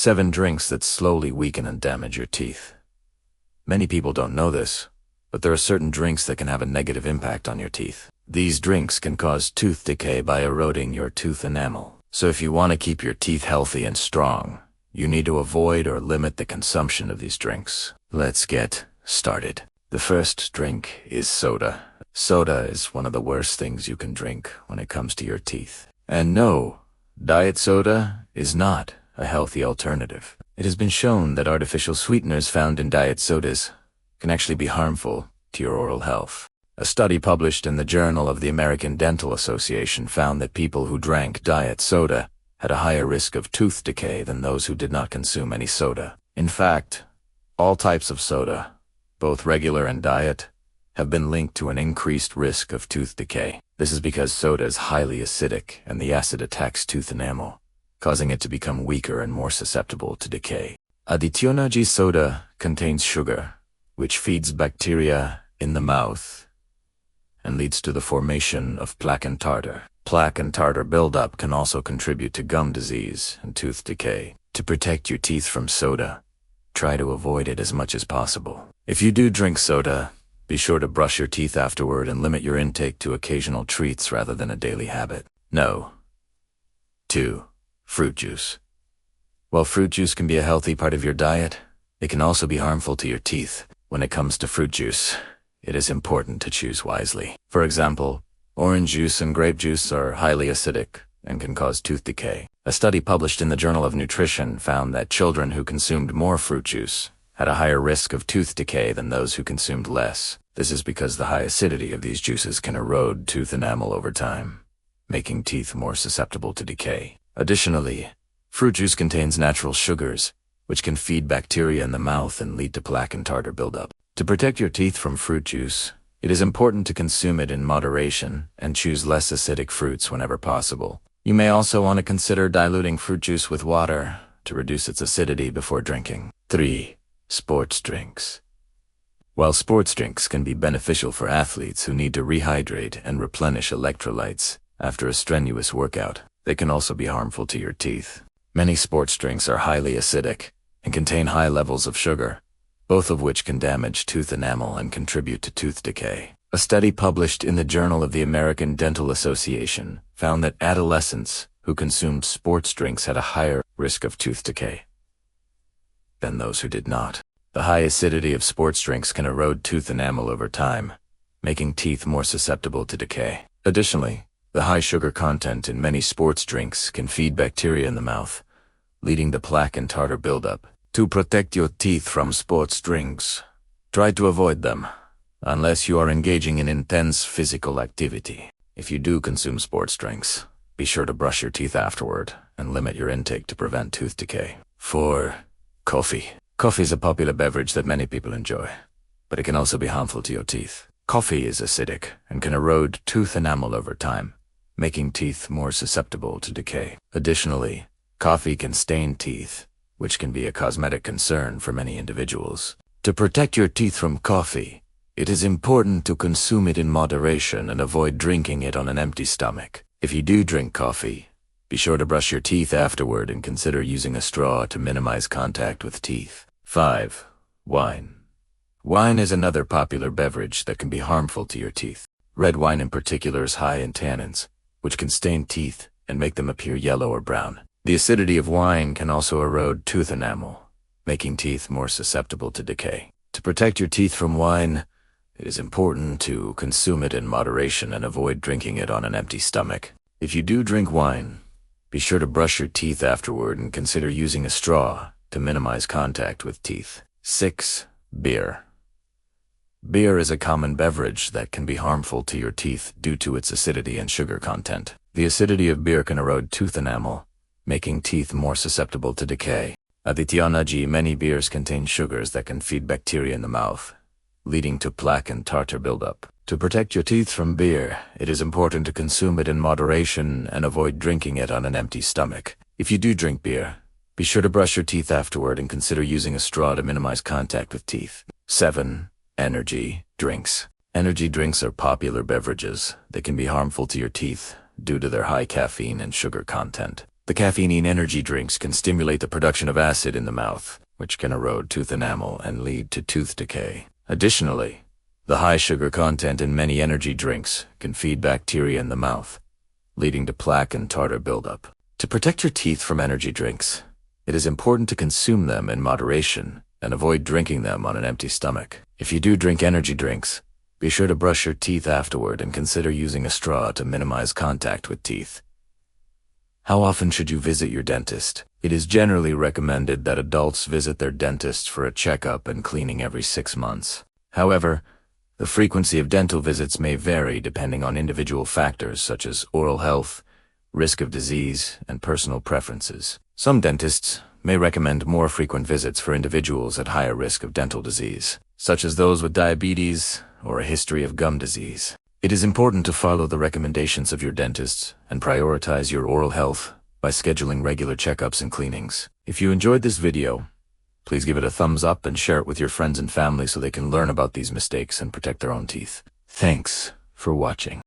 7 drinks that slowly weaken and damage your teeth. Many people don't know this, but there are certain drinks that can have a negative impact on your teeth. These drinks can cause tooth decay by eroding your tooth enamel. So if you want to keep your teeth healthy and strong, you need to avoid or limit the consumption of these drinks. Let's get started. The first drink is soda. Soda is one of the worst things you can drink when it comes to your teeth. And no, diet soda is not a healthy alternative. It has been shown that artificial sweeteners found in diet sodas can actually be harmful to your oral health. A study published in the Journal of the American Dental Association found that people who drank diet soda had a higher risk of tooth decay than those who did not consume any soda. In fact, all types of soda, both regular and diet, have been linked to an increased risk of tooth decay. This is because soda is highly acidic and the acid attacks tooth enamel, causing it to become weaker and more susceptible to decay. Additionally, soda contains sugar, which feeds bacteria in the mouth and leads to the formation of plaque and tartar. Plaque and tartar buildup can also contribute to gum disease and tooth decay. To protect your teeth from soda, try to avoid it as much as possible. If you do drink soda, be sure to brush your teeth afterward and limit your intake to occasional treats rather than a daily habit. No. 2. Fruit juice. While fruit juice can be a healthy part of your diet, it can also be harmful to your teeth. When it comes to fruit juice, it is important to choose wisely. For example, orange juice and grape juice are highly acidic and can cause tooth decay. A study published in the Journal of Nutrition found that children who consumed more fruit juice had a higher risk of tooth decay than those who consumed less. This is because the high acidity of these juices can erode tooth enamel over time, making teeth more susceptible to decay. Additionally, fruit juice contains natural sugars, which can feed bacteria in the mouth and lead to plaque and tartar buildup. To protect your teeth from fruit juice, it is important to consume it in moderation and choose less acidic fruits whenever possible. You may also want to consider diluting fruit juice with water to reduce its acidity before drinking. 3. Sports drinks. While sports drinks can be beneficial for athletes who need to rehydrate and replenish electrolytes after a strenuous workout, they can also be harmful to your teeth. Many sports drinks are highly acidic and contain high levels of sugar, both of which can damage tooth enamel and contribute to tooth decay. A study published in the Journal of the American Dental Association found that adolescents who consumed sports drinks had a higher risk of tooth decay than those who did not. The high acidity of sports drinks can erode tooth enamel over time, making teeth more susceptible to decay. Additionally, the high sugar content in many sports drinks can feed bacteria in the mouth, leading to plaque and tartar buildup. To protect your teeth from sports drinks, try to avoid them, unless you are engaging in intense physical activity. If you do consume sports drinks, be sure to brush your teeth afterward and limit your intake to prevent tooth decay. 4. Coffee. Coffee is a popular beverage that many people enjoy, but it can also be harmful to your teeth. Coffee is acidic and can erode tooth enamel over time, making teeth more susceptible to decay. Additionally, coffee can stain teeth, which can be a cosmetic concern for many individuals. To protect your teeth from coffee, it is important to consume it in moderation and avoid drinking it on an empty stomach. If you do drink coffee, be sure to brush your teeth afterward and consider using a straw to minimize contact with teeth. 5. Wine. Wine is another popular beverage that can be harmful to your teeth. Red wine in particular is high in tannins, which can stain teeth and make them appear yellow or brown. The acidity of wine can also erode tooth enamel, making teeth more susceptible to decay. To protect your teeth from wine, it is important to consume it in moderation and avoid drinking it on an empty stomach. If you do drink wine, be sure to brush your teeth afterward and consider using a straw to minimize contact with teeth. 6. Beer. Beer is a common beverage that can be harmful to your teeth due to its acidity and sugar content. The acidity of beer can erode tooth enamel, making teeth more susceptible to decay. Additionally, many beers contain sugars that can feed bacteria in the mouth, leading to plaque and tartar buildup. To protect your teeth from beer, it is important to consume it in moderation and avoid drinking it on an empty stomach. If you do drink beer, be sure to brush your teeth afterward and consider using a straw to minimize contact with teeth. 7. Energy drinks. Energy drinks are popular beverages that can be harmful to your teeth due to their high caffeine and sugar content. The caffeine energy drinks can stimulate the production of acid in the mouth, which can erode tooth enamel and lead to tooth decay. Additionally, the high sugar content in many energy drinks can feed bacteria in the mouth, leading to plaque and tartar buildup. To protect your teeth from energy drinks, it is important to consume them in moderation and avoid drinking them on an empty stomach. If you do drink energy drinks, be sure to brush your teeth afterward and consider using a straw to minimize contact with teeth. How often should you visit your dentist? It is generally recommended that adults visit their dentist for a checkup and cleaning every 6 months. However, the frequency of dental visits may vary depending on individual factors such as oral health, risk of disease, and personal preferences. Some dentists may recommend more frequent visits for individuals at higher risk of dental disease, such as those with diabetes or a history of gum disease. It is important to follow the recommendations of your dentists and prioritize your oral health by scheduling regular checkups and cleanings. If you enjoyed this video, please give it a thumbs up and share it with your friends and family so they can learn about these mistakes and protect their own teeth. Thanks for watching.